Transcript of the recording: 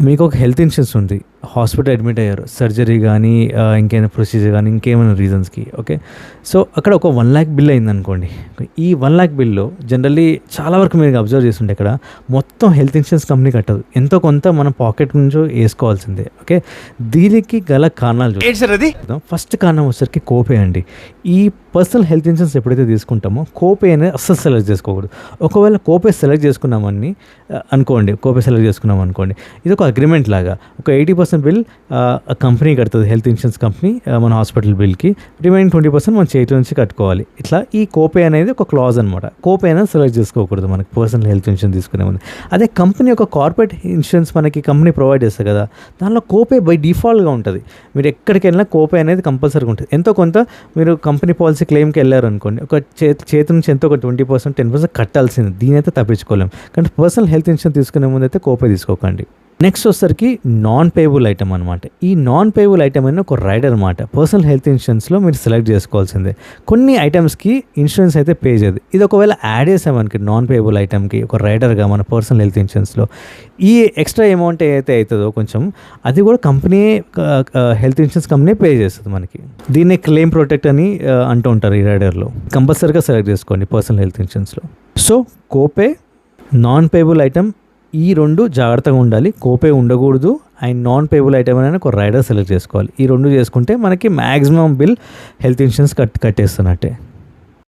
మీకు ఒక health insurance ఉంది. హాస్పిటల్ అడ్మిట్ అయ్యారు. సర్జరీ గానీ, ఇంకేమైనా ప్రొసీజర్ గానీ, ఇంకేమైనా రీజన్స్‌కి ఓకే. సో, అక్కడ ఒక 1,00,000 బిల్ అయిందనుకోండి. ఈ 1,00,000 బిల్‌లో జనరల్లీ చాలా వరకు మీరు అబ్జర్వ్ చేస్తుంటే ఇక్కడ మొత్తం హెల్త్ ఇన్సూరెన్స్ కంపెనీ కట్టదు. ఎంతో కొంత మన పాకెట్ నుంచో ఏసుకోవాల్సిందే. ఓకే. దీనికి గల కారణాలు ఏంటి సార్ అది? చూద్దాం. ఫస్ట్ కారణం వచ్చేసరికి కోపే అండి. ఈ పర్సనల్ హెల్త్ ఇన్సూరెన్స్ ఎప్పుడైతే తీసుకుంటామో కోపే అనేది అస్సలు సెలెక్ట్ చేసుకోకూడదు. ఒకవేళ కోపే సెలెక్ట్ చేసుకున్నామని అనుకోండి, కోపే సెలెక్ట్ చేసుకున్నాం అనుకోండి, ఇది ఒక అగ్రిమెంట్ లాగా. ఒక 80% బిల్ కంపెనీ కడుతుంది, హెల్త్ ఇన్సూరెన్స్ కంపెనీ మన హాస్పిటల్ బిల్కి. రిమైనింగ్ 20% మన చేతి నుంచి కట్టుకోవాలి. ఇట్లా ఈ కోపే అనేది ఒక క్లాజ్ అనమాట. కోపే అనేది సెలెక్ట్ చేసుకోకూడదు మనకి పర్సనల్ హెల్త్ ఇన్సూరెన్స్ తీసుకునే ముందు. అదే కంపెనీ ఒక కార్పొరేట్ ఇన్సూరెన్స్ మనకి కంపెనీ ప్రొవైడ్ చేస్తుంది కదా, దానిలో కోపే బై డిఫాల్ట్గా ఉంటుంది. మీరు ఎక్కడికి వెళ్ళినా కోపే అనేది కంపల్సరీగా ఉంటుంది. ఎంతో కొంత మీరు కంపెనీ పాలసీ క్లెయిమ్కి వెళ్ళారు అనుకోండి, ఒక చేతి నుంచి ఎంతో ఒక 20% 10% కట్టాల్సింది. దీనైతే తప్పించుకోలేం. కానీ పర్సనల్ హెల్త్ ఇన్సూరెన్స్ తీసుకునే ముందు అయితే కోపే తీసుకోకండి. నెక్స్ట్ వచ్చేసరికి నాన్ పేయబుల్ ఐటమ్ అనమాట. ఈ నాన్ పేయబుల్ ఐటమ్ అనేది ఒక రైడర్ అనమాట. పర్సనల్ హెల్త్ ఇన్సూరెన్స్లో మీరు సెలెక్ట్ చేసుకోవాల్సిందే. కొన్ని ఐటమ్స్కి ఇన్సూరెన్స్ అయితే పే చేయదు. ఇది ఒకవేళ యాడ్ చేసామనుకి నాన్ పేయబుల్ ఐటమ్కి ఒక రైడర్గా మన పర్సనల్ హెల్త్ ఇన్సూరెన్స్లో ఈ ఎక్స్ట్రా అమౌంట్ ఏదైతే అవుతుందో కొంచెం, అది కూడా company health insurance company pay చేస్తుంది మనకి. దీన్నే క్లెయిమ్ ప్రొటెక్ట్ అని అంటూ ఉంటారు ఈ రైడర్లో. కంపల్సరీగా సెలెక్ట్ చేసుకోండి పర్సనల్ హెల్త్ ఇన్సూరెన్స్లో. సో కోపే, నాన్ పేయబుల్ ఐటమ్, ఈ రెండు జాగ్రత్తగా ఉండాలి. కోపే ఉండకూడదు. అండ్ నాన్ పేయబుల్ ఐటమ్ అనేది ఒక రైడర్ సెలెక్ట్ చేసుకోవాలి. ఈ రెండు చేసుకుంటే మనకి మ్యాక్సిమం బిల్ హెల్త్ ఇన్సూరెన్స్ కట్టేస్తున్నట్టే.